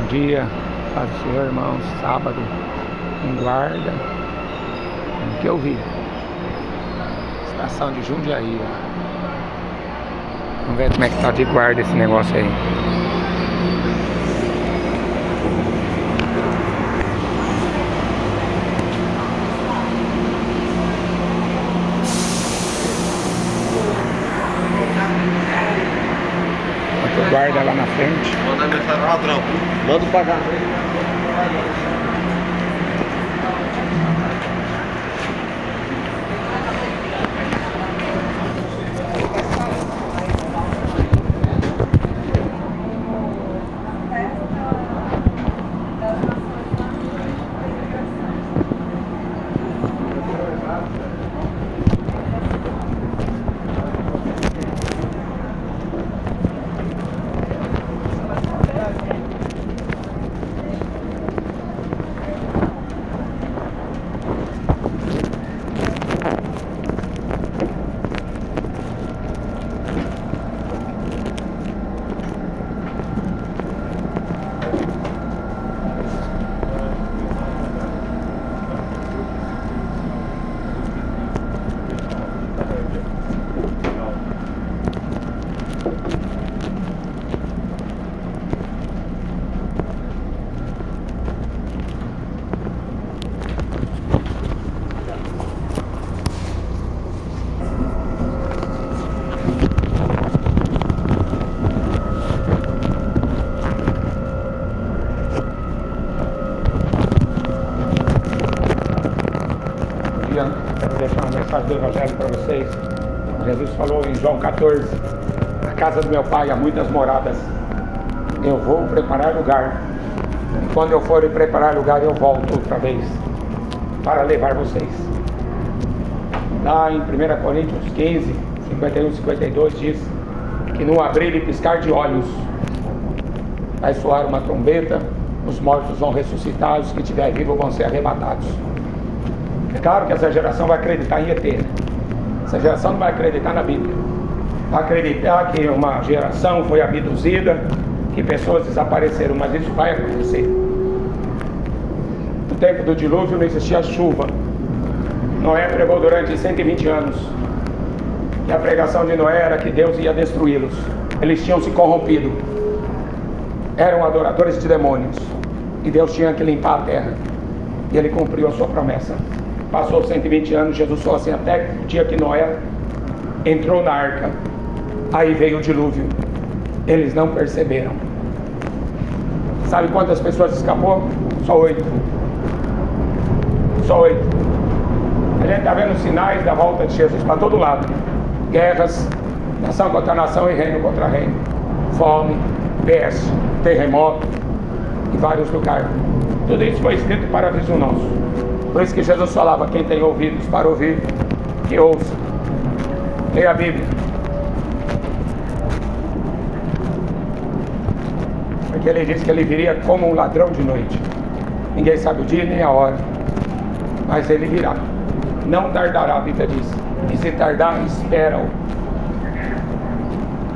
dia, paz do Senhor, irmãos. Sábado, em guarda, o que eu vi? Estação de Jundiaí, ó. Vamos ver como é que tá de guarda esse negócio aí. Outro guarda lá na frente. Manda mensagem, ladrão. Manda pagar. Quero deixar uma mensagem do Evangelho para vocês. Jesus falou em João 14: a casa do meu pai há muitas moradas. Eu vou preparar lugar. E quando eu for preparar lugar, eu volto outra vez para levar vocês. Lá em 1 Coríntios 15, 51 e 52 diz que no abrir e piscar de olhos vai soar uma trombeta, os mortos vão ressuscitar, os que estiverem vivos vão ser arrebatados. É claro que essa geração vai acreditar em ET, né? Essa geração não vai acreditar na Bíblia. Vai acreditar que uma geração foi abduzida, que pessoas desapareceram, mas isso vai acontecer. No tempo do dilúvio não existia chuva. Noé pregou durante 120 anos. E a pregação de Noé era que Deus ia destruí-los. Eles tinham se corrompido. Eram adoradores de demônios. E Deus tinha que limpar a terra. E ele cumpriu a sua promessa. Passou 120 anos, Jesus falou assim, até o dia que Noé entrou na arca, aí veio o dilúvio. Eles não perceberam. Sabe quantas pessoas escapou? Só 8. Só 8. A gente está vendo sinais da volta de Jesus para todo lado. Guerras, nação contra nação e reino contra reino. Fome, peste, terremoto em vários lugares. Tudo isso foi escrito para aviso nosso. Por isso que Jesus falava, quem tem ouvidos para ouvir, que ouça. Leia a Bíblia. Porque ele disse que ele viria como um ladrão de noite. Ninguém sabe o dia nem a hora, mas ele virá. Não tardará, a Bíblia diz. E se tardar, espera-o.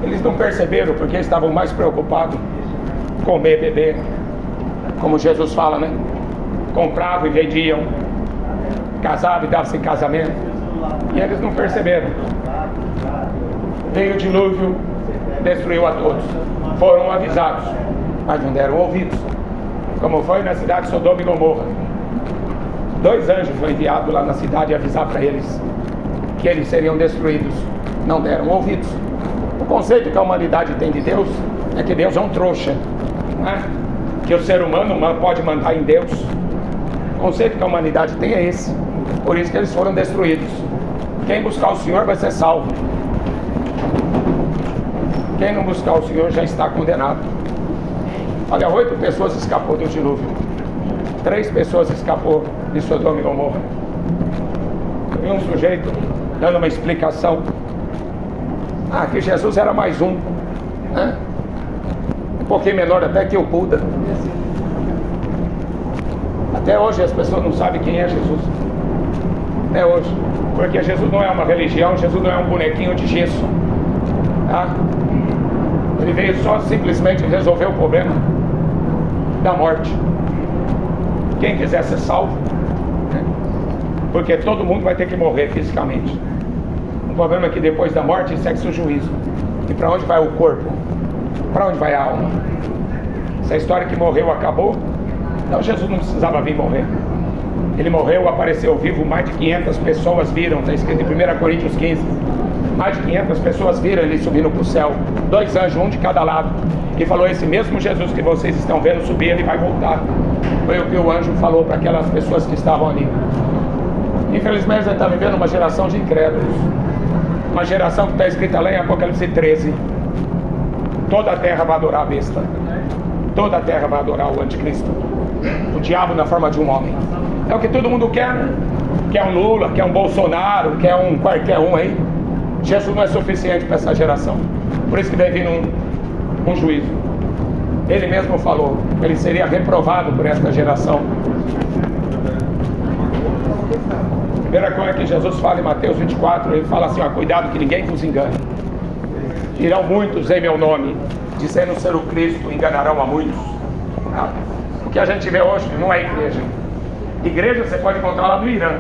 Eles não perceberam porque estavam mais preocupados com comer, beber. Como Jesus fala, né? Compravam e vendiam. Casavam e davam-se em casamento. E eles não perceberam. Veio o dilúvio, destruiu a todos. Foram avisados, mas não deram ouvidos. Como foi na cidade de Sodoma e Gomorra. 2 anjos foram enviados lá na cidade avisar para eles que eles seriam destruídos. Não deram ouvidos. O conceito que a humanidade tem de Deus é que Deus é um trouxa, né? Que o ser humano pode mandar em Deus. O conceito que a humanidade tem é esse. Por isso que eles foram destruídos. Quem buscar o Senhor vai ser salvo. Quem não buscar o Senhor já está condenado. Olha, 8 pessoas escapou do dilúvio. 3 pessoas escapou de Sodoma e Gomorra. Eu vi um sujeito dando uma explicação. Que Jesus era mais um, né? Um pouquinho menor até que o Buda. Até hoje as pessoas não sabem quem é Jesus. Até hoje. Porque Jesus não é uma religião, Jesus não é um bonequinho de gesso, tá? Ele veio só simplesmente resolver o problema. da morte. Quem quiser ser salvo, né? Porque todo mundo vai ter que morrer fisicamente. O problema é que depois da morte segue-se o juízo. E para onde vai o corpo? Para onde vai a alma? Se a história que morreu acabou, então Jesus não precisava vir morrer. Ele morreu, apareceu vivo, mais de 500 pessoas viram, está escrito em 1 Coríntios 15. Mais de 500 pessoas viram ele subindo para o céu, 2 anjos, um de cada lado, e falou: esse mesmo Jesus que vocês estão vendo subir, ele vai voltar. Foi o que o anjo falou para aquelas pessoas que estavam ali. Infelizmente a gente está vivendo uma geração de incrédulos, uma geração que está escrita lá em Apocalipse 13. Toda a terra vai adorar a besta, toda a terra vai adorar o anticristo, o diabo na forma de um homem. É o que todo mundo quer, né? Quer um Lula, quer um Bolsonaro, quer um qualquer um aí. Jesus não é suficiente para essa geração. Por isso que vai vir um juízo. Ele mesmo falou que ele seria reprovado por esta geração. A primeira coisa que Jesus fala em Mateus 24, ele fala assim: ó, cuidado que ninguém vos engane. Irão muitos em meu nome, dizendo ser o Cristo, enganarão a muitos. O que a gente vê hoje não é igreja. Igreja você pode encontrar lá no Irã,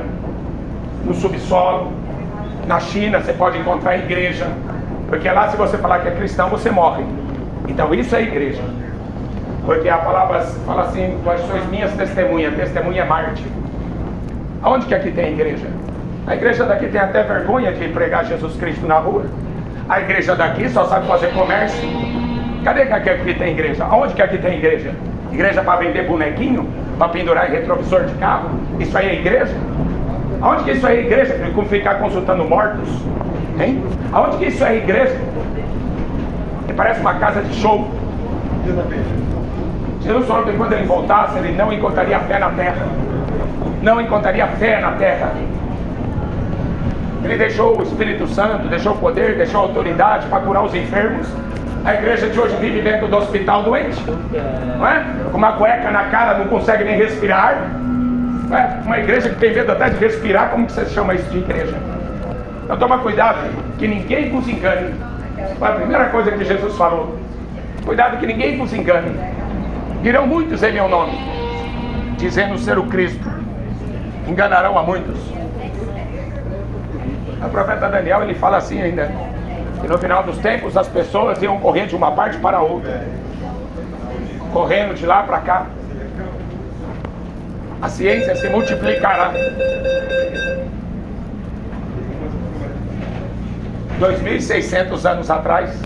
no subsolo. Na China você pode encontrar igreja, porque lá se você falar que é cristão você morre. Então isso é igreja. Porque a palavra fala assim: vós sois minhas testemunhas. Testemunha é Marte. Aonde que aqui tem igreja? A igreja daqui tem até vergonha de pregar Jesus Cristo na rua. A igreja daqui só sabe fazer comércio. Cadê que aqui tem igreja? Aonde que aqui tem igreja? Igreja para vender bonequinho? Para pendurar em retrovisor de carro? Isso aí é igreja? Aonde que isso é igreja? Como ficar consultando mortos? Hein? Aonde que isso é igreja? Que parece uma casa de show. Jesus falou que quando ele voltasse, ele não encontraria fé na terra. Não encontraria fé na terra. Ele deixou o Espírito Santo, deixou o poder, deixou a autoridade para curar os enfermos. A igreja de hoje vive dentro do hospital doente, não é? Com uma cueca na cara, não consegue nem respirar. Uma igreja que tem medo até de respirar, como que você chama isso de igreja? Então toma cuidado, que ninguém vos engane. Foi a primeira coisa que Jesus falou. Cuidado que ninguém vos engane. Dirão muitos em meu nome, dizendo ser o Cristo. Enganarão a muitos. O profeta Daniel, ele fala assim ainda, que no final dos tempos as pessoas iam correndo de uma parte para a outra, correndo de lá para cá. A ciência se multiplicará. 2.600 anos atrás,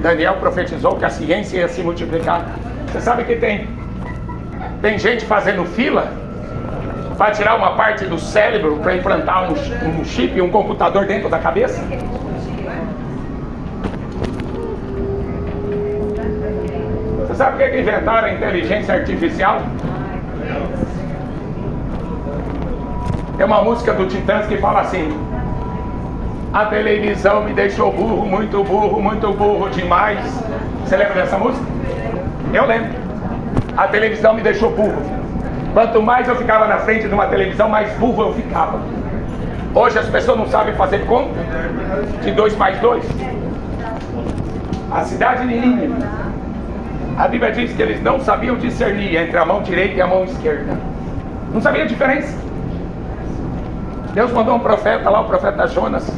Daniel profetizou que a ciência ia se multiplicar. Você sabe que tem gente fazendo fila para tirar uma parte do cérebro para implantar um chip, um computador dentro da cabeça? Você sabe por que inventaram a inteligência artificial? Tem uma música do Titãs que fala assim: a televisão me deixou burro, muito burro demais. Você lembra dessa música? Eu lembro. A televisão me deixou burro. Quanto mais eu ficava na frente de uma televisão, mais burro eu ficava. Hoje as pessoas não sabem fazer conta de 2 mais 2. A cidade de Nínive, a Bíblia diz que eles não sabiam discernir entre a mão direita e a mão esquerda. Não sabia a diferença. Deus mandou um profeta lá, o profeta Jonas.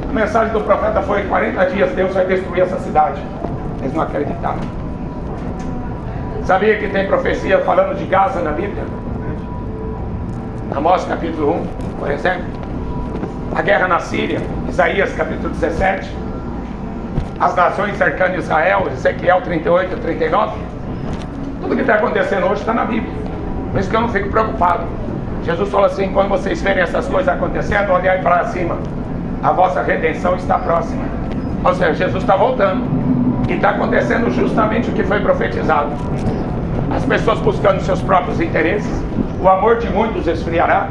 A mensagem do profeta foi: 40 dias Deus vai destruir essa cidade. Eles não acreditaram. Sabia que tem profecia falando de Gaza na Bíblia? Amós capítulo 1, por exemplo. A guerra na Síria, Isaías capítulo 17. As nações cercando Israel, Ezequiel 38 e 39. Tudo que está acontecendo hoje está na Bíblia. Por isso que eu não fico preocupado. Jesus falou assim: quando vocês verem essas coisas acontecendo, olhai para cima, a vossa redenção está próxima. Ou seja, Jesus está voltando, e está acontecendo justamente o que foi profetizado. As pessoas buscando seus próprios interesses, o amor de muitos esfriará,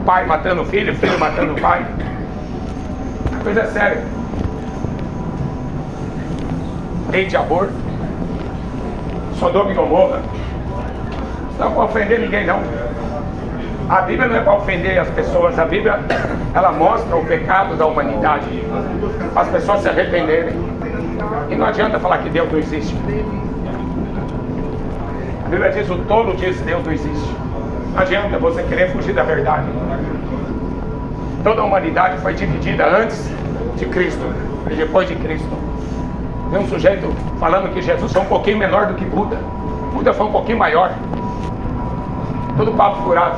pai matando filho, filho matando pai. A coisa é séria. Lei de aborto, Sodoma e Gomorra. Não é para ofender ninguém, não. A Bíblia não é para ofender as pessoas. A Bíblia, ela mostra o pecado da humanidade, as pessoas se arrependerem. E não adianta falar que Deus não existe. Bíblia diz: o tolo diz Deus não existe. Não adianta você querer fugir da verdade. Toda a humanidade foi dividida antes de Cristo e depois de Cristo. Tem um sujeito falando que Jesus foi um pouquinho menor do que Buda. Buda foi um pouquinho maior. Tudo papo furado.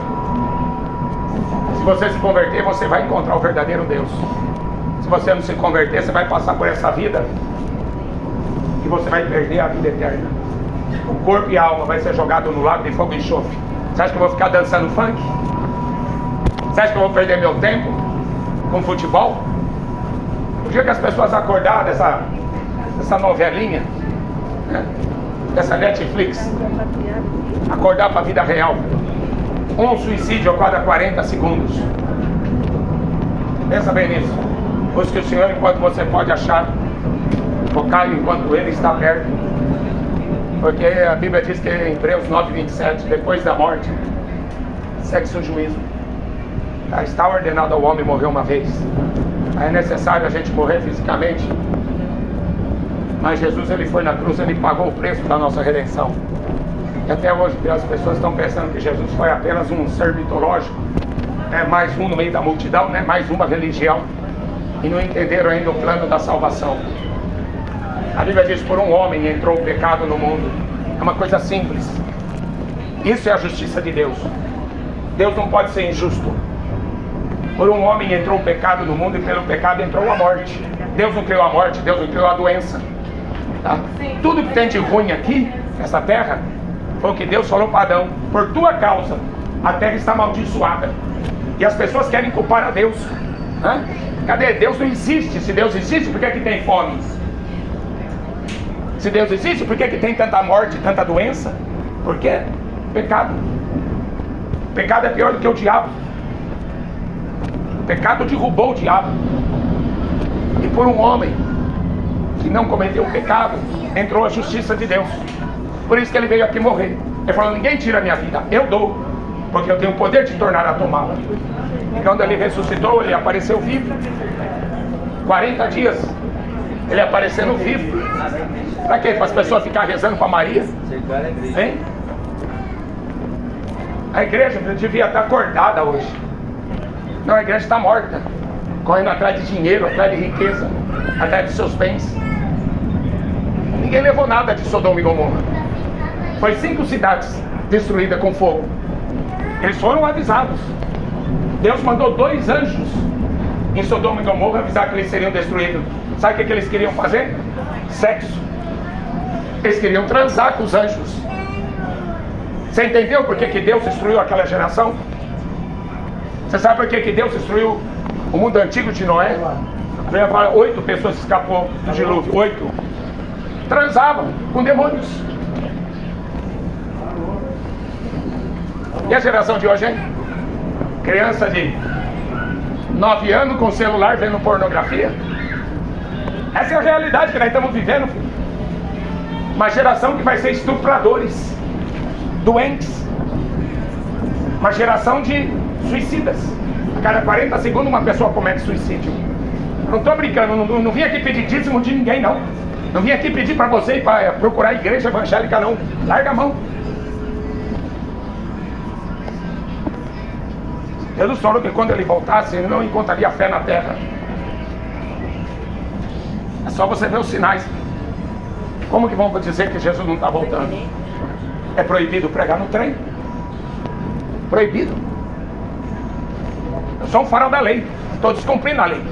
Se você se converter, você vai encontrar o verdadeiro Deus. Se você não se converter, você vai passar por essa vida e você vai perder a vida eterna. O corpo e a alma vai ser jogado no lago de fogo e enxofre. Você acha que eu vou ficar dançando funk? Você acha que eu vou perder meu tempo com futebol? O dia que as pessoas acordarem dessa novelinha, né? Dessa Netflix, acordar para a vida real, um suicídio a cada 40 segundos. Pensa bem nisso. Busque o Senhor enquanto você pode achar, focar enquanto Ele está perto. Porque a Bíblia diz que em Hebreus 9:27, depois da morte, segue-se o juízo. Está ordenado ao homem morrer uma vez. É necessário a gente morrer fisicamente. Mas Jesus, Ele foi na cruz, Ele pagou o preço da nossa redenção. E até hoje as pessoas estão pensando que Jesus foi apenas um ser mitológico, mais um no meio da multidão, mais uma religião, e não entenderam ainda o plano da salvação. A Bíblia diz: por um homem entrou o pecado no mundo. É uma coisa simples. Isso é a justiça de Deus. Deus não pode ser injusto. Por um homem entrou o pecado no mundo, e pelo pecado entrou a morte. Deus não criou a morte, Deus não criou a doença, tá? Tudo que tem de ruim aqui, nessa terra, foi o que Deus falou para Adão: por tua causa a terra está amaldiçoada. E as pessoas querem culpar a Deus. Cadê? Deus não existe. Se Deus existe, por que tem fome? Se Deus existe, por que tem tanta morte, tanta doença? Porque pecado. Pecado é pior do que o diabo. O pecado derrubou o diabo. E por um homem que não cometeu o pecado, entrou a justiça de Deus. Por isso que ele veio aqui morrer. Ele falou: ninguém tira a minha vida, eu dou, porque eu tenho o poder de tornar a tomá-la. E quando ele ressuscitou, ele apareceu vivo. 40 dias ele aparecendo vivo. Para quê? Para as pessoas ficarem rezando para Maria? Hein? A igreja devia estar acordada hoje. Não, a igreja está morta, correndo atrás de dinheiro, atrás de riqueza, atrás de seus bens. Ninguém levou nada de Sodoma e Gomorra. Foi 5 cidades destruídas com fogo. Eles foram avisados. Deus mandou 2 anjos em Sodoma e Gomorra avisar que eles seriam destruídos. Sabe o que eles queriam fazer? Sexo. Eles queriam transar com os anjos. Você entendeu por que Deus destruiu aquela geração? Você sabe por que Deus destruiu o mundo antigo de Noé? 8 pessoas escapou do dilúvio. 8 transavam com demônios. E a geração de hoje, hein? Criança de 9 anos com celular vendo pornografia. Essa é a realidade que nós estamos vivendo, filho. Uma geração que vai ser estupradores, doentes. Uma geração de suicidas. A cada 40 segundos uma pessoa comete suicídio. Não estou brincando, não vim aqui pedir dízimo de ninguém, não. Não vim aqui pedir para você ir para procurar a igreja evangélica, não. Larga a mão. Jesus falou que quando ele voltasse, ele não encontraria fé na terra. É só você ver os sinais. Como que vão dizer que Jesus não está voltando? É proibido pregar no trem. Proibido. Eu sou um farol da lei. Estou descumprindo a lei.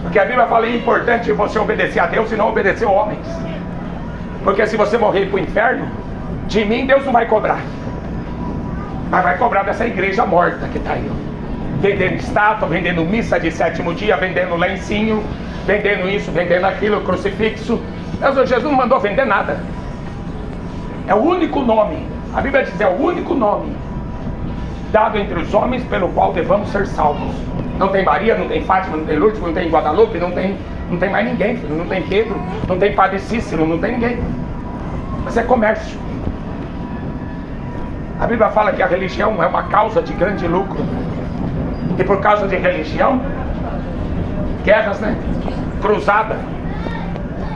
Porque a Bíblia fala que é importante você obedecer a Deus e não obedecer a homens. Porque se você morrer para o inferno, de mim Deus não vai cobrar. Mas vai cobrar dessa igreja morta que está aí. Vendendo estátua, vendendo missa de 7º dia, vendendo lencinho, vendendo isso, vendendo aquilo, crucifixo. Jesus não mandou vender nada. É o único nome, a Bíblia diz, é o único nome dado entre os homens pelo qual devamos ser salvos. Não tem Maria, não tem Fátima, não tem Lourdes, não tem Guadalupe, não tem mais ninguém, filho. Não tem Pedro, não tem Padre Cícero, não tem ninguém. Mas é comércio. A Bíblia fala que a religião é uma causa de grande lucro. E por causa de religião, guerras, cruzada.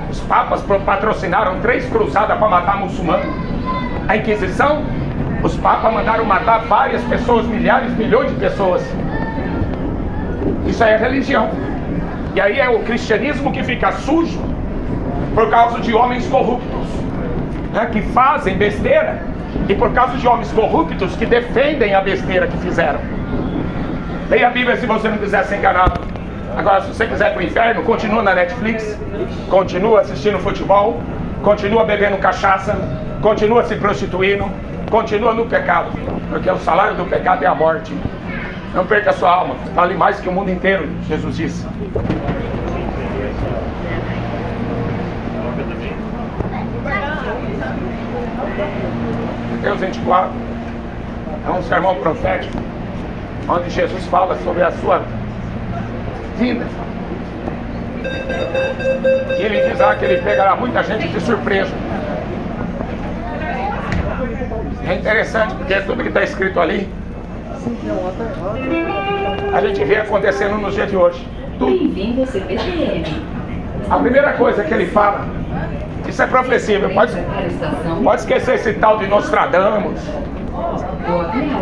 Os papas patrocinaram 3 cruzadas para matar muçulmano. A Inquisição, os papas mandaram matar várias pessoas, milhares, milhões de pessoas. Isso aí é religião. E aí é o cristianismo que fica sujo por causa de homens corruptos, né, que fazem besteira, e por causa de homens corruptos que defendem a besteira que fizeram. Leia a Bíblia se você não quiser ser enganado. Agora, se você quiser ir para o inferno, continua na Netflix, continua assistindo futebol, continua bebendo cachaça, continua se prostituindo, continua no pecado, porque o salário do pecado é a morte. Não perca a sua alma, vale mais que o mundo inteiro, Jesus disse. Mateus 24 é um sermão profético, onde Jesus fala sobre a sua vinda. E ele diz que ele pegará muita gente de surpresa. É interessante, porque tudo que está escrito ali, a gente vê acontecendo nos dias de hoje. Bem-vindo ao CPTM. A primeira coisa que ele fala, isso é profecia, pode esquecer esse tal de Nostradamus,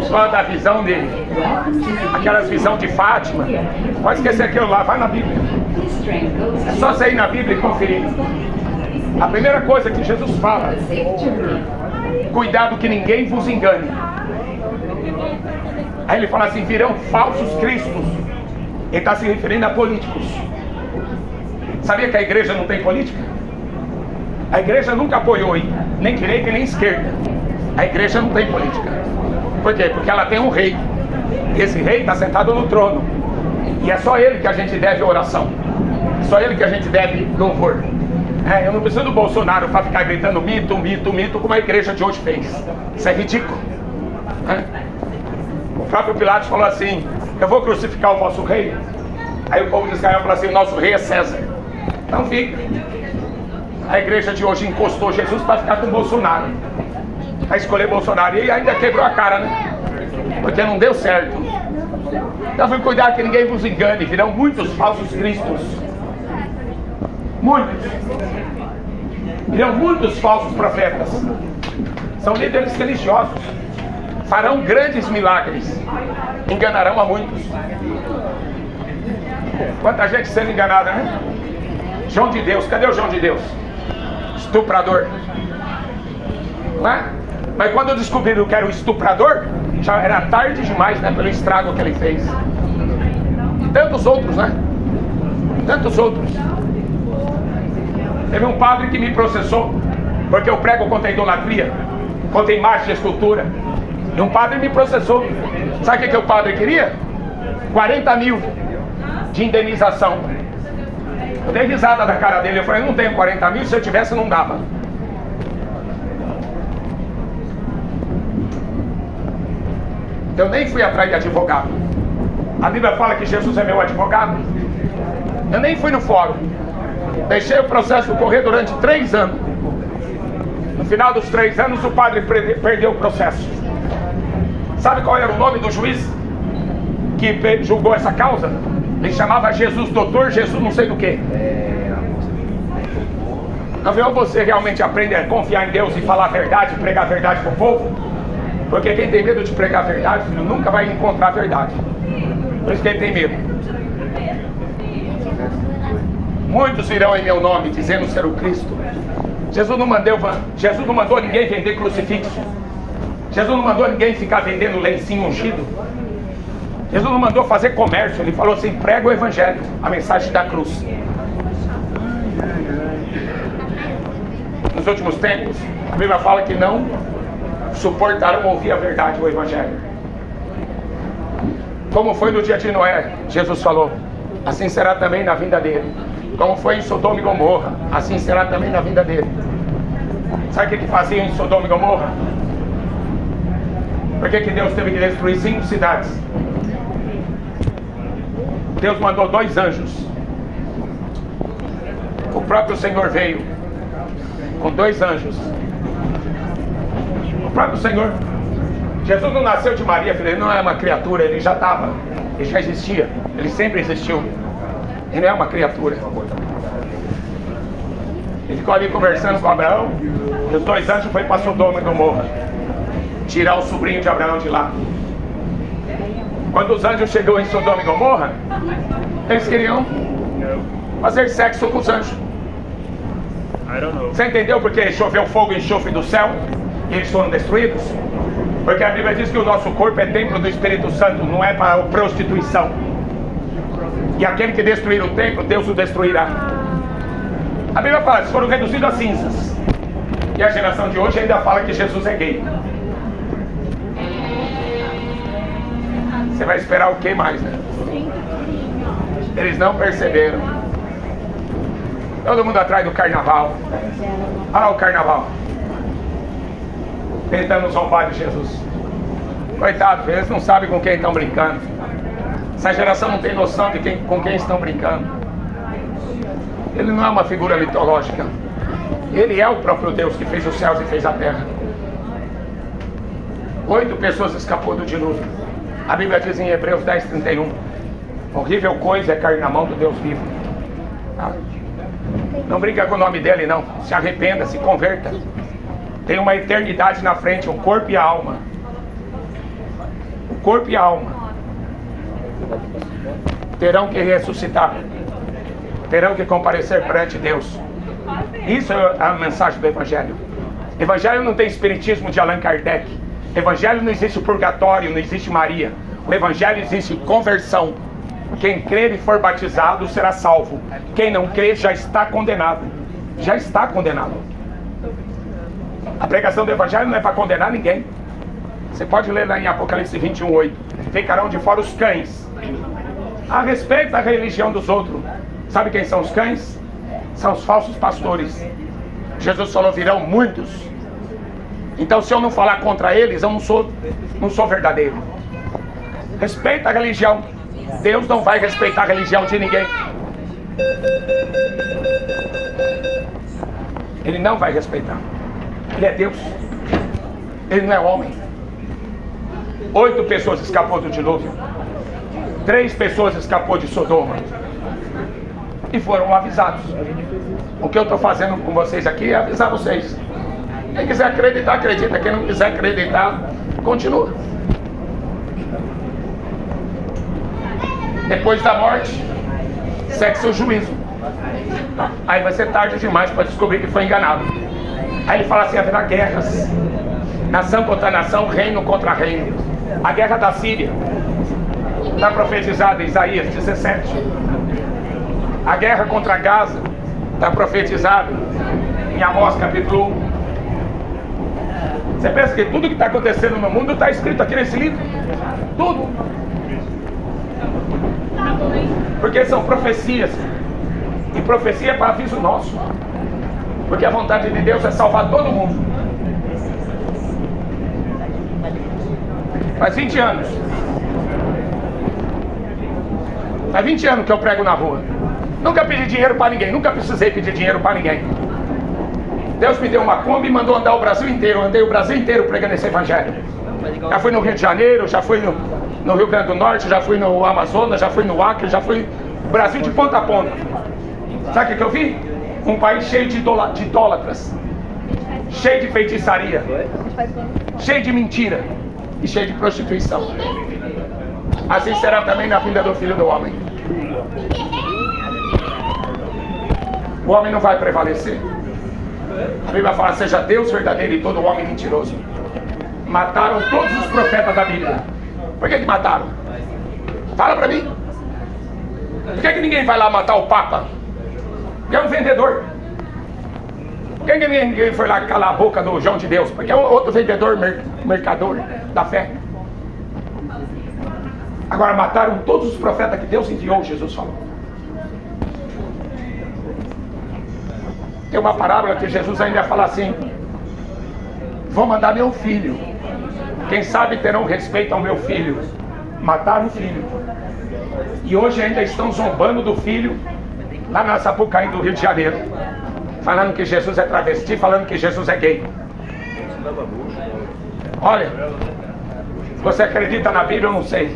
só da visão dele, aquelas visões de Fátima, pode esquecer aquilo lá, vai na Bíblia. É só você ir na Bíblia e conferir. A primeira coisa que Jesus fala: cuidado que ninguém vos engane. Aí ele fala assim: virão falsos cristos. Ele está se referindo a políticos. Sabia que a igreja não tem política? A igreja nunca apoiou nem direita e nem esquerda. A igreja não tem política. Por quê? Porque ela tem um rei. E esse rei está sentado no trono. E é só ele que a gente deve oração. É só ele que a gente deve louvor. Eu não preciso do Bolsonaro para ficar gritando mito, mito, mito, como a igreja de hoje fez. Isso é ridículo. O próprio Pilatos falou assim: eu vou crucificar o vosso rei. Aí o povo de Israel falou assim: o nosso rei é César. Então fica. A igreja de hoje encostou Jesus para ficar com Bolsonaro, para escolher Bolsonaro, e ainda quebrou a cara, né? Porque não deu certo. Então fui cuidar que ninguém vos engane, virão muitos falsos cristos. Muitos. Virão muitos falsos profetas. São líderes religiosos. Farão grandes milagres. Enganarão a muitos. Quanta gente sendo enganada, né? João de Deus, cadê o João de Deus? Estuprador. Não é? Mas quando descobriram que era o estuprador, já era tarde demais, né? Pelo estrago que ele fez. E tantos outros, né? Tantos outros. Teve um padre que me processou porque eu prego contra a idolatria, contra a imagem e escultura. E um padre me processou. Sabe o que o padre queria? 40 mil de indenização. Eu dei risada da cara dele. Eu falei: não tenho 40 mil, se eu tivesse não dava. Eu nem fui atrás de advogado. A Bíblia fala que Jesus é meu advogado. Eu nem fui no fórum. Deixei o processo correr durante 3 anos. No final dos 3 anos, o padre perdeu o processo. Sabe qual era o nome do juiz que julgou essa causa? Ele chamava Jesus Doutor, Jesus não sei do que. Não viu? Você realmente aprende a confiar em Deus e falar a verdade, pregar a verdade para o povo? Porque quem tem medo de pregar a verdade, filho, nunca vai encontrar a verdade. Por isso que ele tem medo. Muitos virão em meu nome, dizendo ser o Cristo. Jesus não mandou ninguém vender crucifixo. Jesus não mandou ninguém ficar vendendo lencinho ungido. Jesus não mandou fazer comércio. Ele falou assim: prega o evangelho, a mensagem da cruz. Nos últimos tempos, a Bíblia fala que não suportaram ouvir a verdade, o evangelho. Como foi no dia de Noé, Jesus falou, assim será também na vinda dele. Como foi em Sodoma e Gomorra, assim será também na vinda dele. Sabe o que faziam em Sodoma e Gomorra? Por que Deus teve que destruir 5 cidades? Deus mandou 2 anjos. O próprio Senhor veio com 2 anjos. O próprio Senhor. Jesus não nasceu de Maria, filho. Ele não é uma criatura, ele já estava. Ele já existia. Ele sempre existiu. Ele não é uma criatura. Ele ficou ali conversando com Abraão. E os dois anjos foram para Sodoma e Gomorra tirar o sobrinho de Abraão de lá. Quando os anjos chegou em Sodoma e Gomorra, eles queriam fazer sexo com os anjos. Você entendeu porque choveu fogo e enxofre do céu e eles foram destruídos? Porque a Bíblia diz que o nosso corpo é templo do Espírito Santo, não é para prostituição. E aquele que destruir o templo, Deus o destruirá. A Bíblia fala que foram reduzidos a cinzas. E a geração de hoje ainda fala que Jesus é gay. Você vai esperar o que mais, né? Eles não perceberam. Todo mundo atrás do carnaval. Olha lá o carnaval. Tentando zombar de Jesus. Coitado, eles não sabem com quem estão brincando. Essa geração não tem noção de com quem estão brincando. Ele não é uma figura mitológica. Ele é o próprio Deus que fez os céus e fez a terra. 8 pessoas escapou do dilúvio. A Bíblia diz em Hebreus 10:31. Horrível coisa é cair na mão do Deus vivo. Não brinca com o nome dele, não. Se arrependa, se converta. Tem uma eternidade na frente, o corpo e a alma. O corpo e a alma terão que ressuscitar. Terão que comparecer perante Deus. Isso é a mensagem do Evangelho. Evangelho não tem espiritismo de Allan Kardec. Evangelho não existe purgatório, não existe Maria. O Evangelho existe conversão. Quem crer e for batizado será salvo. Quem não crer já está condenado. Já está condenado. A pregação do Evangelho não é para condenar ninguém. Você pode ler lá em Apocalipse 21:8. Ficarão de fora os cães. A respeito da religião dos outros. Sabe quem são os cães? São os falsos pastores. Jesus falou, virão muitos. Então se eu não falar contra eles, eu não sou verdadeiro. Respeita a religião. Deus não vai respeitar a religião de ninguém. Ele não vai respeitar. Ele é Deus. Ele não é homem. 8 pessoas escapou do dilúvio. 3 pessoas escapou de Sodoma. E foram avisados. O que eu estou fazendo com vocês aqui é avisar vocês. Quem quiser acreditar, acredita. Quem não quiser acreditar, continua. Depois da morte, segue seu juízo. Aí vai ser tarde demais para descobrir que foi enganado. Aí ele fala assim, haverá guerras. Nação contra nação, reino contra reino. A guerra da Síria está profetizada em Isaías 17. A guerra contra Gaza está profetizada em Amós capítulo 1. Você pensa que tudo que está acontecendo no mundo está escrito aqui nesse livro? Tudo. Porque são profecias. E profecia é para aviso nosso. Porque a vontade de Deus é salvar todo mundo. Faz 20 anos. Faz 20 anos que eu prego na rua. Nunca pedi dinheiro para ninguém. Nunca precisei pedir dinheiro para ninguém. Deus me deu uma Kombi e mandou andar o Brasil inteiro. Eu andei o Brasil inteiro pregando esse Evangelho. Já fui no Rio de Janeiro, já fui no Rio Grande do Norte, já fui no Amazonas, já fui no Acre, já fui no Brasil de ponta a ponta. Sabe o que eu vi? Um país cheio de idólatras, cheio de feitiçaria, cheio de mentira e cheio de prostituição. Assim será também na vinda do Filho do Homem. O homem não vai prevalecer. A Bíblia fala, seja Deus verdadeiro e todo homem mentiroso. Mataram todos os profetas da Bíblia. Por que mataram? Fala pra mim. Por que ninguém vai lá matar o Papa? Porque é um vendedor. Por que ninguém foi lá calar a boca do João de Deus? Porque é outro vendedor, mercador da fé. Agora mataram todos os profetas que Deus enviou, Jesus falou. Tem uma parábola que Jesus ainda fala assim: vou mandar meu filho. Quem sabe terão respeito ao meu filho. Mataram o filho. E hoje ainda estão zombando do filho lá na Sapucaí do Rio de Janeiro, falando que Jesus é travesti, falando que Jesus é gay. Olha, se você acredita na Bíblia, eu não sei.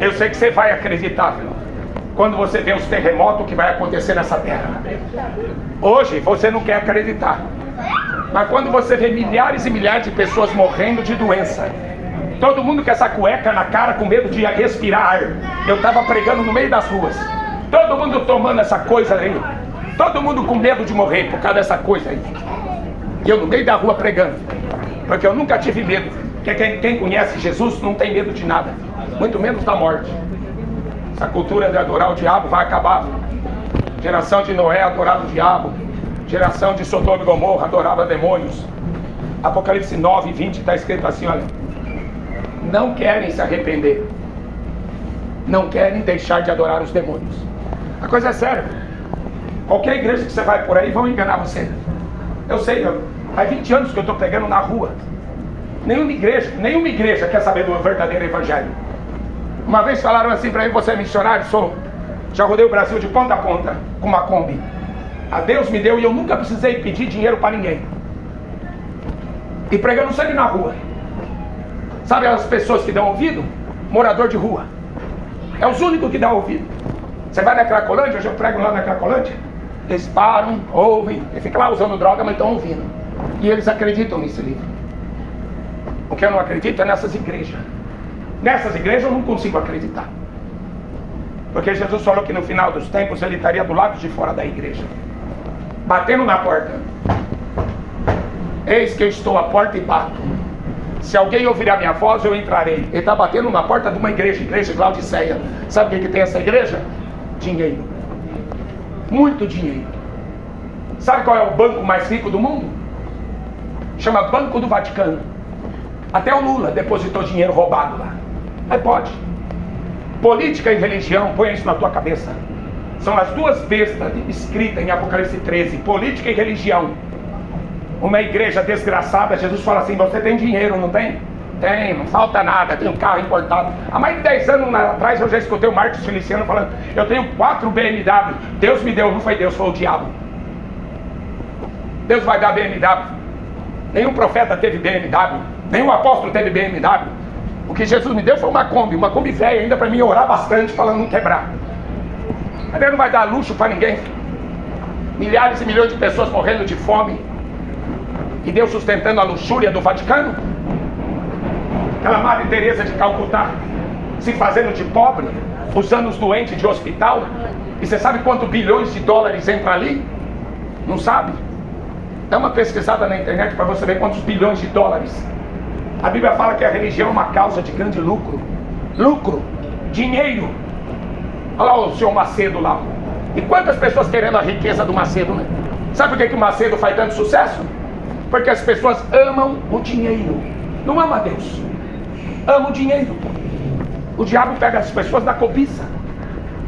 Eu sei que você vai acreditar. quando você vê os terremotos que vai acontecer nessa terra. Hoje você não quer acreditar, mas quando você vê milhares e milhares de pessoas morrendo de doença, todo mundo com essa cueca na cara com medo de respirar ar. Eu estava pregando no meio das ruas, todo mundo tomando essa coisa aí, todo mundo com medo de morrer por causa dessa coisa aí. E eu no meio da rua pregando, porque eu nunca tive medo. Porque quem conhece Jesus não tem medo de nada, muito menos da morte. Essa cultura de adorar o diabo vai acabar. Geração de Noé adorava o diabo, geração de Sodoma e Gomorra adorava demônios. Apocalipse 9, 20 está escrito assim, olha: não querem se arrepender, não querem deixar de adorar os demônios. A coisa é séria. Qualquer igreja que você vai por aí vão enganar você. Eu sei, faz 20 anos que eu estou pregando na rua. Nenhuma igreja quer saber do verdadeiro evangelho. Uma vez falaram assim para mim: você é missionário? Sou. Já rodei o Brasil de ponta a ponta com uma Kombi. A Deus me deu e eu nunca precisei pedir dinheiro para ninguém. E pregando sempre na rua. Sabe as pessoas que dão ouvido? Morador de rua. É os únicos que dão ouvido. Você vai na Cracolândia, hoje eu prego lá na Cracolândia, eles param, ouvem, e ficam lá usando droga, mas estão ouvindo. E eles acreditam nesse livro. O que eu não acredito é nessas igrejas. Nessas igrejas eu não consigo acreditar. Porque Jesus falou que no final dos tempos ele estaria do lado de fora da igreja, batendo na porta. Eis que eu estou à porta e bato. Se alguém ouvir a minha voz, eu entrarei. Ele está batendo na porta de uma igreja, igreja de Laodiceia. Sabe o que tem essa igreja? Dinheiro. Muito dinheiro. Sabe qual é o banco mais rico do mundo? Chama Banco do Vaticano. Até o Lula depositou dinheiro roubado lá. Aí pode. Política e religião, põe isso na tua cabeça. São as duas bestas escritas em Apocalipse 13. Política e religião. Uma igreja desgraçada, Jesus fala assim: você tem dinheiro, não tem? Tem, não falta nada, tem um carro importado. Há mais de 10 anos atrás eu já escutei o Marcos Feliciano falando: eu tenho 4 BMW. Deus me deu, não foi Deus, foi o diabo. Deus vai dar BMW. Nenhum profeta teve BMW, nenhum apóstolo teve BMW. O que Jesus me deu foi uma Kombi velha ainda para mim orar bastante, falando não quebrar. Mas Deus não vai dar luxo para ninguém. Milhares e milhões de pessoas morrendo de fome, e Deus sustentando a luxúria do Vaticano. Aquela Madre Teresa de Calcutá se fazendo de pobre, usando os doentes de hospital. E você sabe quantos bilhões de dólares entra ali? Não sabe? Dá uma pesquisada na internet para você ver quantos bilhões de dólares. A Bíblia fala que a religião é uma causa de grande lucro. Lucro, dinheiro. Olha lá o senhor Macedo lá. E quantas pessoas querendo a riqueza do Macedo, né? Sabe por que o Macedo faz tanto sucesso? Porque as pessoas amam o dinheiro. Não ama Deus. Ama o dinheiro. O diabo pega as pessoas na cobiça.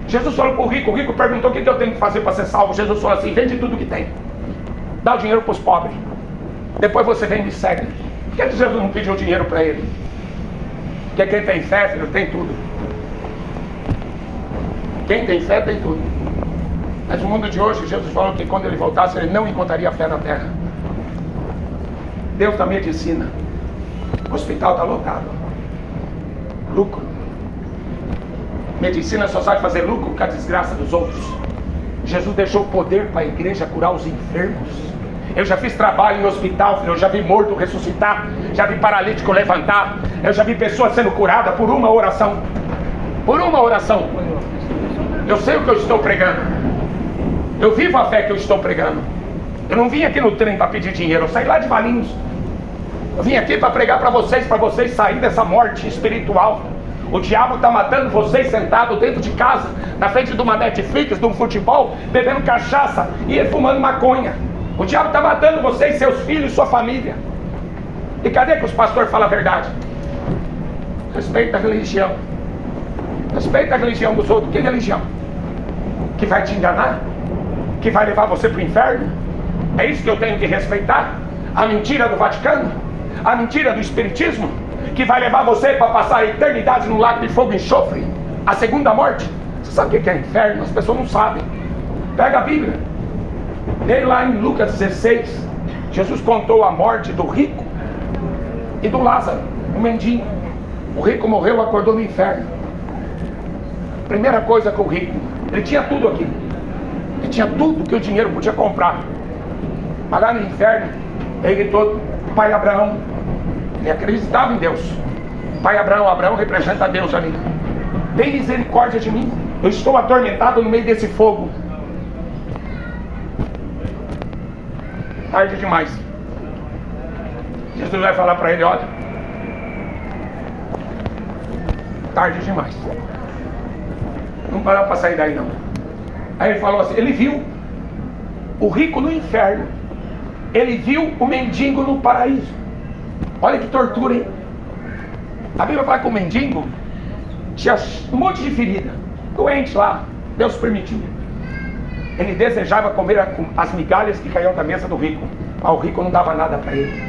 Jesus falou para o rico perguntou: o que eu tenho que fazer para ser salvo? Jesus falou assim: vende tudo que tem, dá o dinheiro para os pobres, depois você vem e me segue. Por que Jesus não pediu dinheiro para ele? Porque quem tem fé, filho, tem tudo. Quem tem fé tem tudo. Mas no mundo de hoje, Jesus falou que quando ele voltasse, ele não encontraria fé na terra. Deus da medicina, o hospital está lotado. Lucro. Medicina só sabe fazer lucro com a desgraça dos outros. Jesus deixou poder para a igreja curar os enfermos. Eu já fiz trabalho em hospital, filho. Eu já vi morto ressuscitar, já vi paralítico levantar, eu já vi pessoas sendo curadas por uma oração. Por uma oração. Eu sei o que eu estou pregando. Eu vivo a fé que eu estou pregando. Eu não vim aqui no trem para pedir dinheiro. Eu saí lá de Valinhos. Eu vim aqui para pregar para vocês saírem dessa morte espiritual. O diabo está matando vocês sentados dentro de casa, na frente de uma Netflix, de um futebol, bebendo cachaça e fumando maconha. O diabo está matando vocês, seus filhos, sua família. E cadê que os pastores falam a verdade? Respeita a religião. Respeita a religião dos outros. Que religião? Que vai te enganar? Que vai levar você para o inferno? É isso que eu tenho que respeitar? A mentira do Vaticano? A mentira do Espiritismo? Que vai levar você para passar a eternidade no lago de fogo e enxofre? A segunda morte? Você sabe o que é inferno? As pessoas não sabem. Pega a Bíblia. Lê lá em Lucas 16. Jesus contou a morte do rico e do Lázaro, o mendigo. O rico morreu, acordou no inferno. Primeira coisa com o rico: Ele tinha tudo aqui. Ele tinha tudo que o dinheiro podia comprar. Mas lá no inferno, ele todo, pai Abraão, ele acreditava em Deus. Pai Abraão, Abraão representa Deus ali. Tem misericórdia de mim. Eu estou atormentado no meio desse fogo. Tarde demais. Jesus vai falar para ele, olha, tarde demais. Não parou para sair daí não. Aí ele falou assim, ele viu o rico no inferno. Ele viu o mendigo no paraíso. Olha que tortura, hein? A Bíblia fala que o mendigo tinha um monte de ferida, doente lá, Deus permitiu. Ele desejava comer as migalhas que caíam da mesa do rico, mas o rico não dava nada para ele.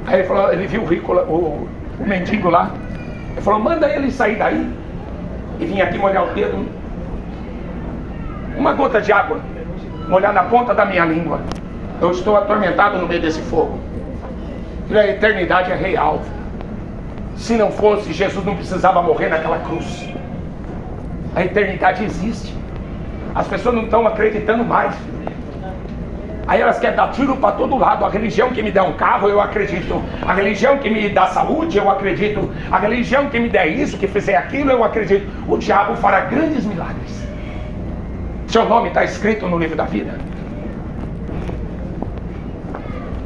Aí ele falou, ele viu o rico, o mendigo lá. Ele falou, manda ele sair daí e vir aqui molhar o dedo, uma gota de água, molhar na ponta da minha língua. Eu estou atormentado no meio desse fogo. E a eternidade é real. Se não fosse, Jesus não precisava morrer naquela cruz. A eternidade existe. As pessoas não estão acreditando mais. Aí elas querem dar tiro para todo lado. A religião que me der um carro, eu acredito. A religião que me dá saúde, eu acredito. A religião que me der isso, que fizer aquilo, eu acredito. O diabo fará grandes milagres. Seu nome está escrito no livro da vida.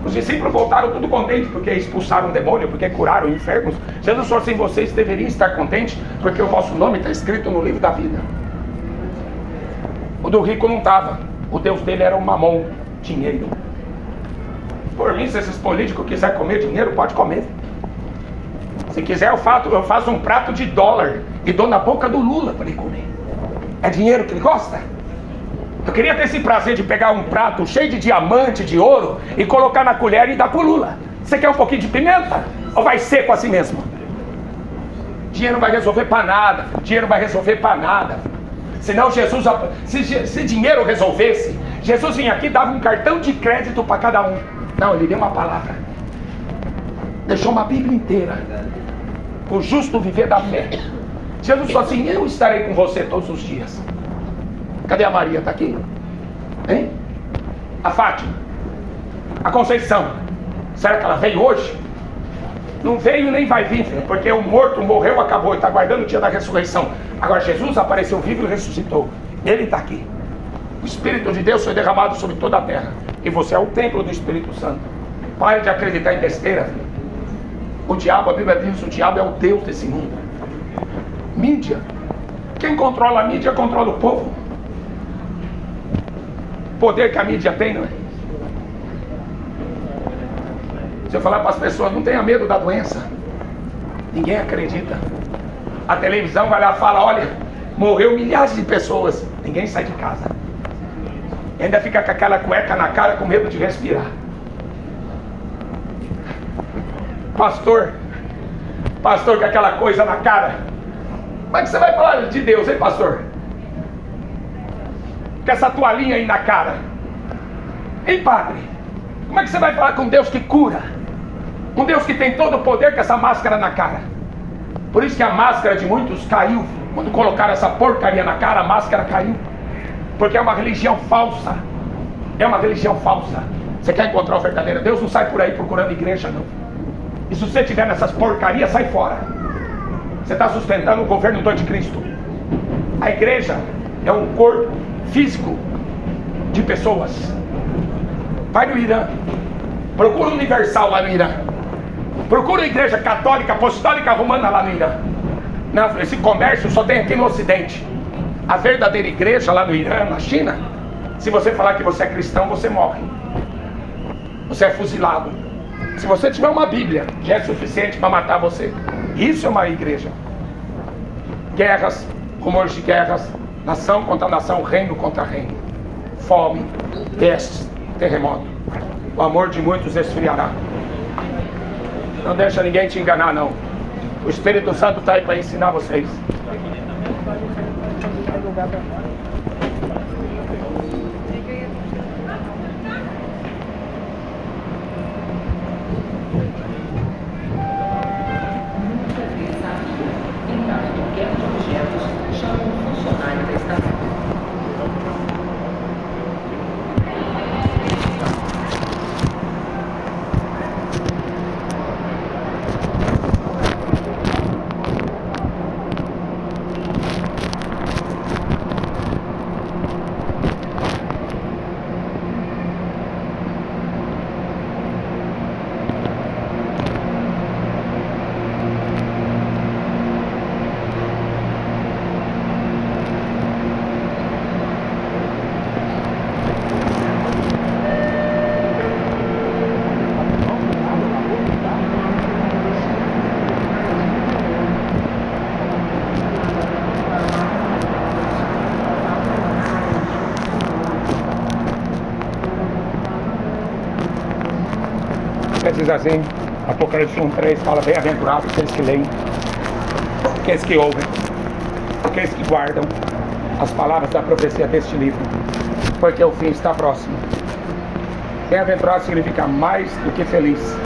Os discípulos voltaram tudo contentes porque expulsaram o demônio, porque curaram enfermos. Jesus falou assim, vocês deveriam estar contentes porque o vosso nome está escrito no livro da vida. O do rico não estava. O Deus dele era o mamon, dinheiro. Por mim, se esses políticos quiserem comer dinheiro, pode comer. Se quiser, eu faço um prato de dólar e dou na boca do Lula para ele comer. É dinheiro que ele gosta? Eu queria ter esse prazer de pegar um prato cheio de diamante, de ouro, e colocar na colher e dar pro Lula. Você quer um pouquinho de pimenta? Ou vai seco assim mesmo? Dinheiro não vai resolver para nada. Dinheiro vai resolver para nada. Senão Jesus, se dinheiro resolvesse, Jesus vinha aqui e dava um cartão de crédito para cada um. Não, ele deu uma palavra. Deixou uma Bíblia inteira. O justo viver da fé. Jesus falou assim, eu estarei com você todos os dias. Cadê a Maria? Está aqui? Hein? A Fátima? A Conceição? Será que ela veio hoje? Não veio nem vai vir, porque o morto morreu, acabou, está aguardando o dia da ressurreição. Agora Jesus apareceu vivo e ressuscitou. Ele está aqui. O Espírito de Deus foi derramado sobre toda a terra. E você é o templo do Espírito Santo. Pare de acreditar em besteira, filho. O diabo, a Bíblia diz, o diabo é o Deus desse mundo. Mídia. Quem controla a mídia controla o povo. Poder que a mídia tem, não é? Se eu falar para as pessoas, não tenha medo da doença, ninguém acredita. A televisão vai lá e fala, olha, morreu milhares de pessoas, ninguém sai de casa. E ainda fica com aquela cueca na cara com medo de respirar. Pastor com aquela coisa na cara. Como é que você vai falar de Deus, hein, pastor? Com essa toalhinha aí na cara. Hein, padre? Como é que você vai falar com Deus que cura? Um Deus que tem todo o poder com essa máscara na cara. Por isso que a máscara de muitos caiu. Quando colocaram essa porcaria na cara, a máscara caiu. Porque é uma religião falsa. É uma religião falsa. Você quer encontrar o verdadeiro Deus? Não sai por aí procurando igreja, não. E se você estiver nessas porcarias, sai fora. Você está sustentando o governo do anticristo. A igreja é um corpo físico de pessoas. Vai no Irã, procura o Universal lá no Irã, procura a igreja católica, apostólica romana lá no Irã. Não, esse comércio só tem aqui no Ocidente. A verdadeira igreja lá no Irã, na China, se você falar que você é cristão, você morre. Você é fuzilado. Se você tiver uma Bíblia, já é suficiente para matar você. Isso é uma igreja. Guerras, rumores de guerras, nação contra nação, reino contra reino, fome, pestes, terremoto. O amor de muitos esfriará. Não deixa ninguém te enganar, não. O Espírito Santo está aí para ensinar vocês. Em qualquer objetos, chame diz assim, Apocalipse 1:3 fala: bem-aventurados aqueles que leem, aqueles que ouvem, aqueles que guardam as palavras da profecia deste livro, porque o fim está próximo. Bem-aventurado significa mais do que feliz.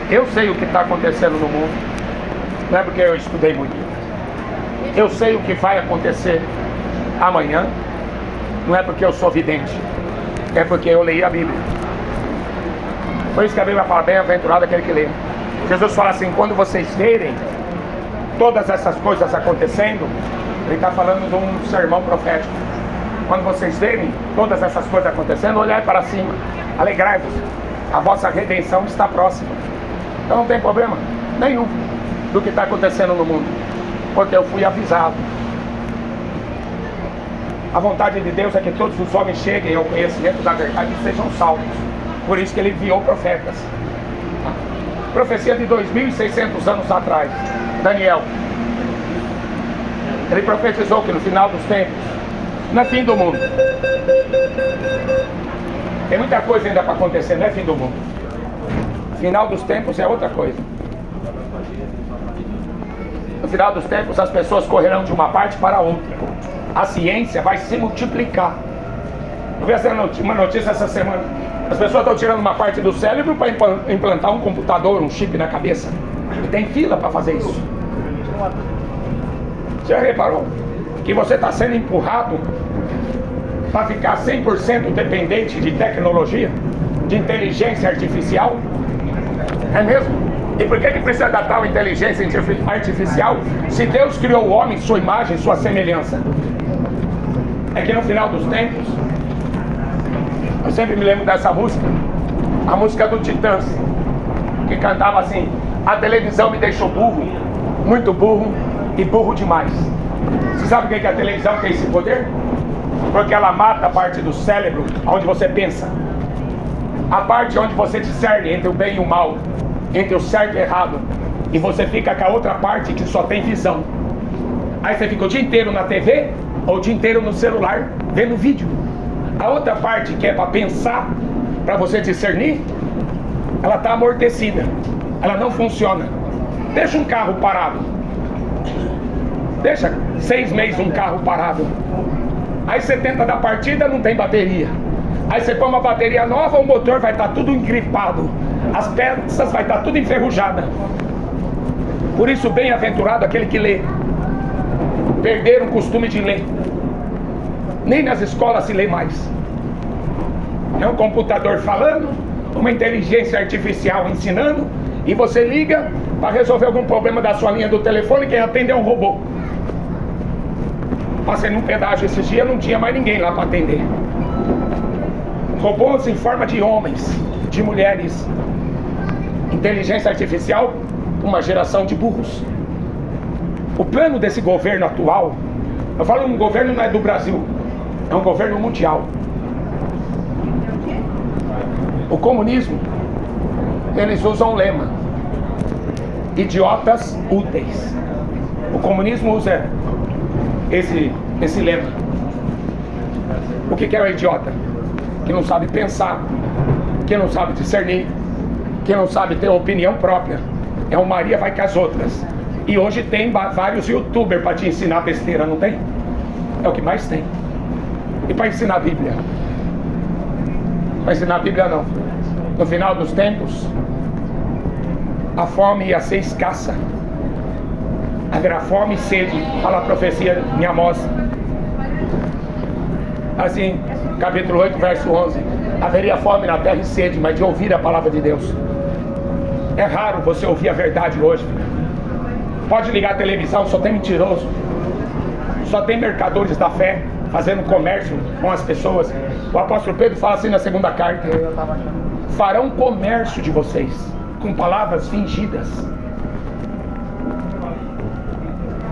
Eu sei o que está acontecendo no mundo, não é porque eu estudei muito. Eu sei o que vai acontecer amanhã, não é porque eu sou vidente, é porque eu leio a Bíblia. Por isso que a Bíblia fala: bem-aventurado aquele que lê. Jesus fala assim: quando vocês verem todas essas coisas acontecendo, ele está falando de um sermão profético. Quando vocês verem todas essas coisas acontecendo, olhai para cima, alegrai-vos, a vossa redenção está próxima. Então não tem problema nenhum do que está acontecendo no mundo, porque eu fui avisado. A vontade de Deus é que todos os homens cheguem ao conhecimento da verdade e sejam salvos. Por isso que ele enviou profetas. Profecia de 2.600 anos atrás, Daniel, ele profetizou que no final dos tempos não é fim do mundo. Tem muita coisa ainda para acontecer, não é fim do mundo. Final dos tempos é outra coisa. No final dos tempos as pessoas correrão de uma parte para outra. A ciência vai se multiplicar. Eu vi uma notícia essa semana. As pessoas estão tirando uma parte do cérebro para implantar um computador, um chip na cabeça. E tem fila para fazer isso. Você já reparou que você está sendo empurrado para ficar 100% dependente de tecnologia, de inteligência artificial? É mesmo? E por que precisa da tal inteligência artificial se Deus criou o homem, sua imagem, sua semelhança? É que no final dos tempos, eu sempre me lembro dessa música, a música do Titãs, que cantava assim: a televisão me deixou burro, muito burro e burro demais. Você sabe por que a televisão tem esse poder? Porque ela mata a parte do cérebro onde você pensa, a parte onde você discerne entre o bem e o mal, entre o certo e o errado, e você fica com a outra parte que só tem visão. Aí você fica o dia inteiro na TV ou o dia inteiro no celular vendo vídeo. A outra parte, que é para pensar, para você discernir, ela está amortecida, ela não funciona. Deixa um carro parado, deixa 6 meses um carro parado, aí você tenta dar partida, não tem bateria. Aí você põe uma bateria nova, o motor vai estar tudo engripado, as peças vai estar tudo enferrujada. Por isso, bem-aventurado aquele que lê. Perderam o costume de ler. Nem nas escolas se lê mais. É um computador falando, uma inteligência artificial ensinando, e você liga para resolver algum problema da sua linha do telefone, quem atende é um robô. Passei num pedágio esses dias, não tinha mais ninguém lá para atender. Robôs em forma de homens, de mulheres. Inteligência artificial, uma geração de burros. O plano desse governo atual, eu falo um governo não é do Brasil, é um governo mundial. O comunismo, eles usam um lema: idiotas úteis. O comunismo usa esse lema. O que é o idiota? Que não sabe pensar, que não sabe discernir, que não sabe ter opinião própria. É um Maria vai com as outras. E hoje tem vários youtubers para te ensinar besteira, não tem? É o que mais tem. E para ensinar a Bíblia? Para ensinar a Bíblia não. No final dos tempos, a fome ia ser escassa. Haverá fome e sede, fala a profecia em Amós. Assim, capítulo 8, verso 11. Haveria fome na terra e sede, mas de ouvir a palavra de Deus. É raro você ouvir a verdade hoje. Pode ligar a televisão, só tem mentiroso. Só tem mercadores da fé fazendo comércio com as pessoas. O apóstolo Pedro fala assim na segunda carta: farão comércio de vocês com palavras fingidas.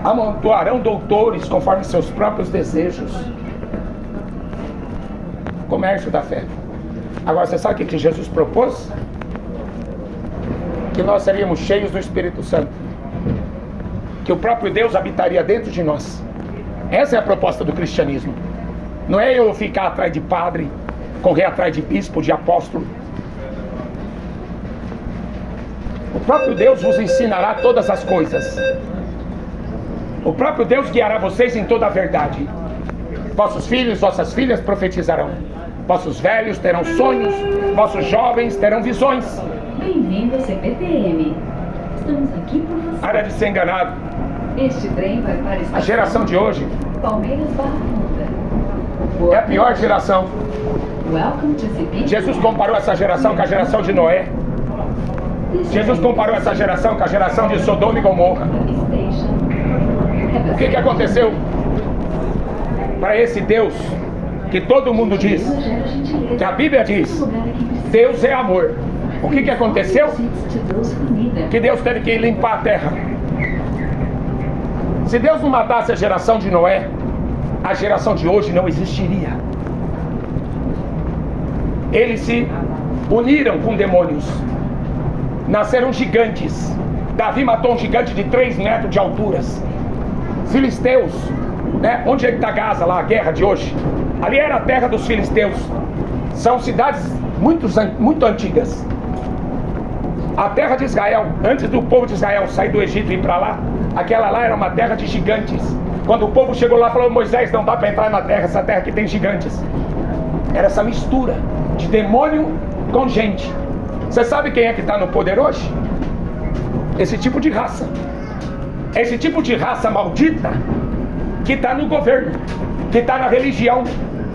Amontoarão doutores conforme seus próprios desejos. Comércio da fé. Agora você sabe o que Jesus propôs? Que nós seríamos cheios do Espírito Santo, que o próprio Deus habitaria dentro de nós. Essa é a proposta do cristianismo. Não é eu ficar atrás de padre, correr atrás de bispo, de apóstolo. O próprio Deus vos ensinará todas as coisas. O próprio Deus guiará vocês em toda a verdade. Vossos filhos, vossas filhas profetizarão. Vossos velhos terão sonhos. Vossos jovens terão visões. Bem-vindo ao CPTM. Estamos aqui por você. Para de ser enganado. Este trem vai para a estação A geração de hoje Palmeiras Barra Funda. é a pior geração. Welcome to CPTM. Jesus comparou essa geração com a geração de Noé. Jesus comparou essa geração com a geração de Sodoma e Gomorra. O que aconteceu? Para esse Deus que todo mundo diz, que a Bíblia diz, Deus é amor. O que aconteceu? Que Deus teve que limpar a terra. Se Deus não matasse a geração de Noé, a geração de hoje não existiria. Eles se uniram com demônios. Nasceram gigantes. Davi matou um gigante de 3 metros de alturas. Filisteus, né? Onde é que está Gaza lá, a guerra de hoje? Ali era a terra dos filisteus. São cidades muito antigas. A terra de Israel, antes do povo de Israel sair do Egito e ir para lá, aquela lá era uma terra de gigantes. Quando o povo chegou lá, falou: Moisés, não dá para entrar na terra, essa terra que tem gigantes. Era essa mistura de demônio com gente. Você sabe quem é que está no poder hoje? Esse tipo de raça. Esse tipo de raça maldita que está no governo, que está na religião,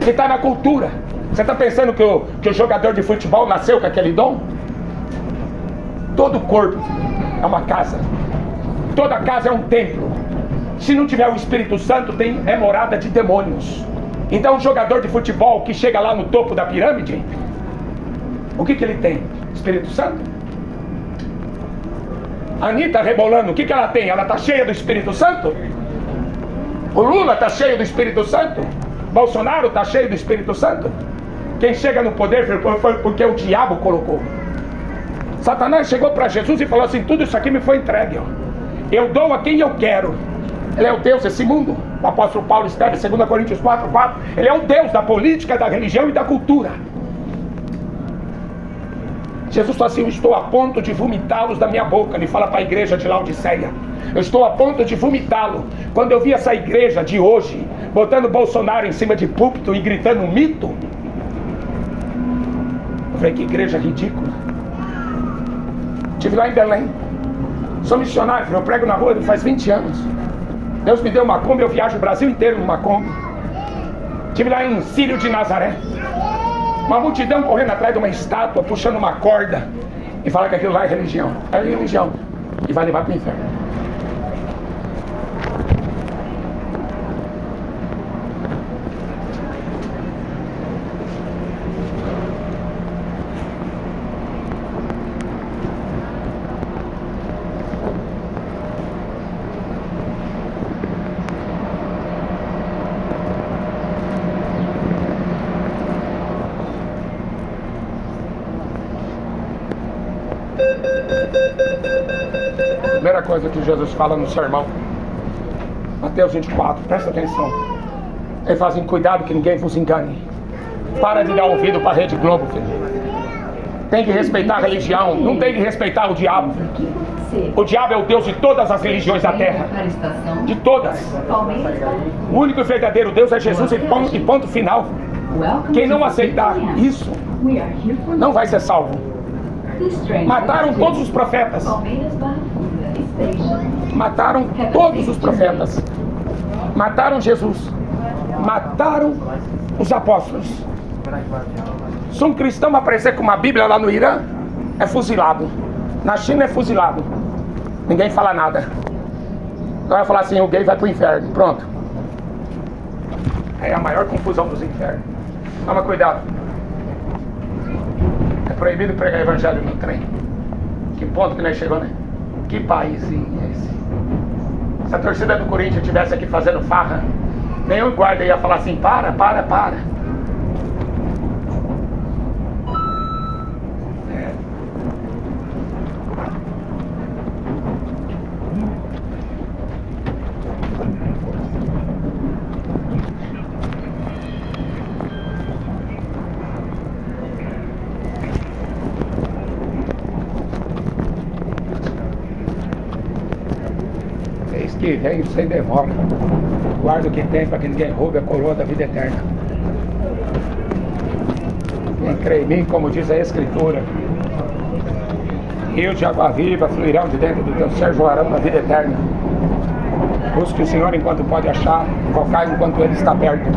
que está na cultura. Você está pensando que o jogador de futebol nasceu com aquele dom? Todo corpo é uma casa. Toda casa é um templo. Se não tiver o Espírito Santo, é morada de demônios. Então, um jogador de futebol que chega lá no topo da pirâmide, o que ele tem? Espírito Santo. A Anitta rebolando, o que ela tem? Ela está cheia do Espírito Santo? O Lula está cheio do Espírito Santo? Bolsonaro está cheio do Espírito Santo? Quem chega no poder foi porque o diabo colocou. Satanás chegou para Jesus e falou assim: tudo isso aqui me foi entregue, ó. Eu dou a quem eu quero. Ele é o Deus desse mundo. O apóstolo Paulo escreve 2 Coríntios 4:4. Ele é o Deus da política, da religião e da cultura. Jesus falou assim: eu estou a ponto de vomitá-los da minha boca. Ele fala para a igreja de Laodiceia: eu estou a ponto de vomitá-lo. Quando eu vi essa igreja de hoje botando Bolsonaro em cima de púlpito e gritando um mito, eu falei: que igreja ridícula. Estive lá em Belém, sou missionário, eu prego na rua faz 20 anos. Deus me deu uma Kombi, eu viajo o Brasil inteiro numa Kombi. Estive lá em Círio de Nazaré, uma multidão correndo atrás de uma estátua, puxando uma corda, e fala que aquilo lá é religião. É religião, e vai levar para o inferno. Primeira coisa que Jesus fala no sermão, Mateus 24, presta atenção. Ele fala assim: cuidado que ninguém vos engane. Para de dar ouvido para a Rede Globo, filho. Tem que respeitar a religião, não tem que respeitar o diabo. O diabo é o Deus de todas as religiões da terra. De todas. O único e verdadeiro Deus é Jesus e ponto final. Quem não aceitar isso não vai ser salvo. Mataram todos os profetas. Mataram todos os profetas. Mataram Jesus. Mataram os apóstolos. Se um cristão aparecer com uma Bíblia lá no Irã, é fuzilado. Na China é fuzilado. Ninguém fala nada. Então vai falar assim: o gay vai pro inferno. Pronto. É a maior confusão dos infernos. Toma cuidado. É proibido pregar evangelho no trem. Que ponto que nós chegamos, né? Que paísinho é esse? Se a torcida do Corinthians estivesse aqui fazendo farra, nenhum guarda ia falar assim: para. que vem sem demora. Guarda o que tem para que ninguém roube a coroa da vida eterna. Quem crê em mim, como diz a Escritura, rios de água viva fluirão de dentro do teu ser, jorrarão da vida eterna. Busque o Senhor enquanto pode achar, invocai enquanto Ele está perto.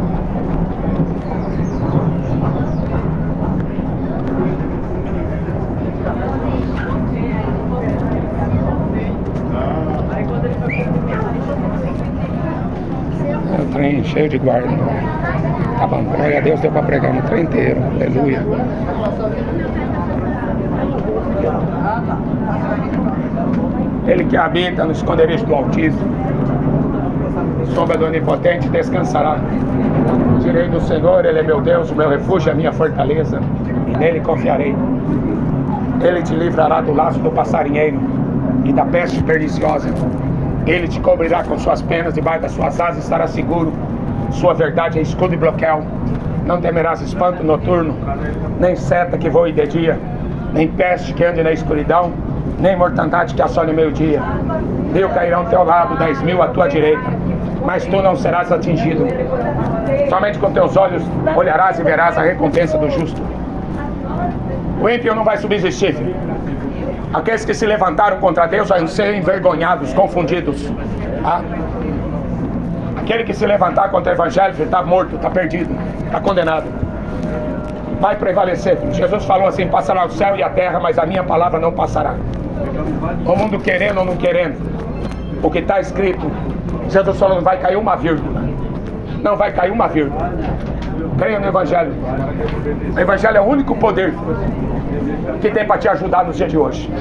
É um trem cheio de guarda. Tá bom, glória a Deus, deu para pregar no trem inteiro. Aleluia. Ele que habita no esconderijo do Altíssimo, sombra do Onipotente descansará. Direi do Senhor, Ele é meu Deus, o meu refúgio, a minha fortaleza, e nele confiarei. Ele te livrará do laço do passarinheiro e da peste perniciosa. Ele te cobrirá com suas penas, debaixo das suas asas estará seguro. Sua verdade é escudo e bloqueio. Não temerás espanto noturno, nem seta que voe de dia, nem peste que ande na escuridão, nem mortandade que assole meio-dia. 1000 cairão ao teu lado, 10.000 à tua direita, mas tu não serás atingido. Somente com teus olhos olharás e verás a recompensa do justo. O ímpio não vai subsistir. Aqueles que se levantaram contra Deus vão ser envergonhados, confundidos. Aquele que se levantar contra o Evangelho está morto, está perdido, está condenado. Vai prevalecer. Jesus falou assim: passará o céu e a terra, mas a minha palavra não passará. O mundo querendo ou não querendo, o que está escrito, Jesus falou: não vai cair uma vírgula. Não vai cair uma vírgula. Creia no Evangelho. O Evangelho é o único poder que tem para te ajudar nos dias de hoje.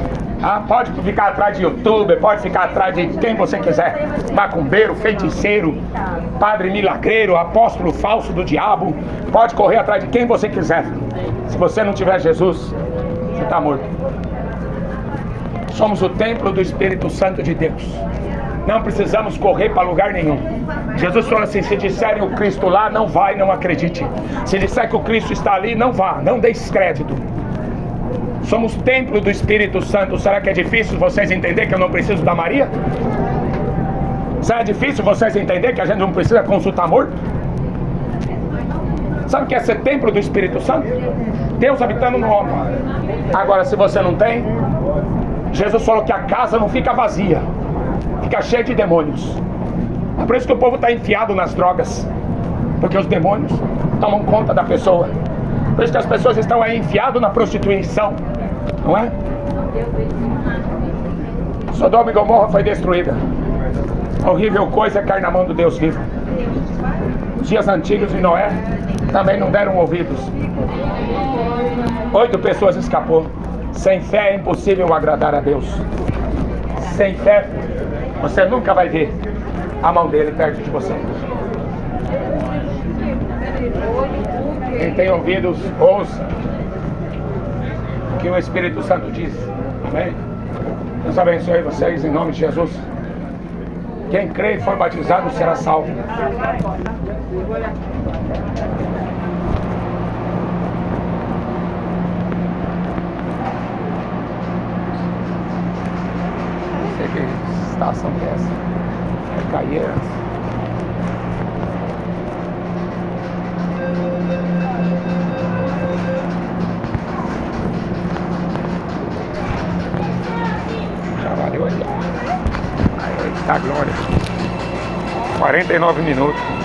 Pode ficar atrás de youtuber, pode ficar atrás de quem você quiser, macumbeiro, feiticeiro, padre milagreiro, apóstolo falso do diabo, pode correr atrás de quem você quiser. Se você não tiver Jesus, você está morto. Somos o templo do Espírito Santo de Deus. Não precisamos correr para lugar nenhum. Jesus falou assim: se disserem o Cristo lá, não vai, não acredite. Se disser que o Cristo está ali, não vá, não dê descrédito. Somos templo do Espírito Santo. Será que é difícil vocês entenderem que eu não preciso da Maria? Será difícil vocês entenderem que a gente não precisa consultar morto? Sabe o que é ser templo do Espírito Santo? Deus habitando no homem. Agora, se você não tem, Jesus falou que a casa não fica vazia, fica cheia de demônios. É por isso que o povo está enfiado nas drogas, porque os demônios tomam conta da pessoa. Por isso que as pessoas estão aí enfiadas na prostituição, não é? Sodoma e Gomorra foi destruída. A horrível coisa é cair na mão do Deus vivo. Os dias antigos de Noé também não deram ouvidos. 8 pessoas escapou. Sem fé é impossível agradar a Deus. Sem fé você nunca vai ver a mão dele perto de você. Quem tem ouvidos, ouça o que o Espírito Santo diz. Amém? Deus abençoe vocês em nome de Jesus. Quem crê e for batizado será salvo. Não sei que estação que é essa. É Caieiras. Valeu aí. Aí está a glória. 49 minutos.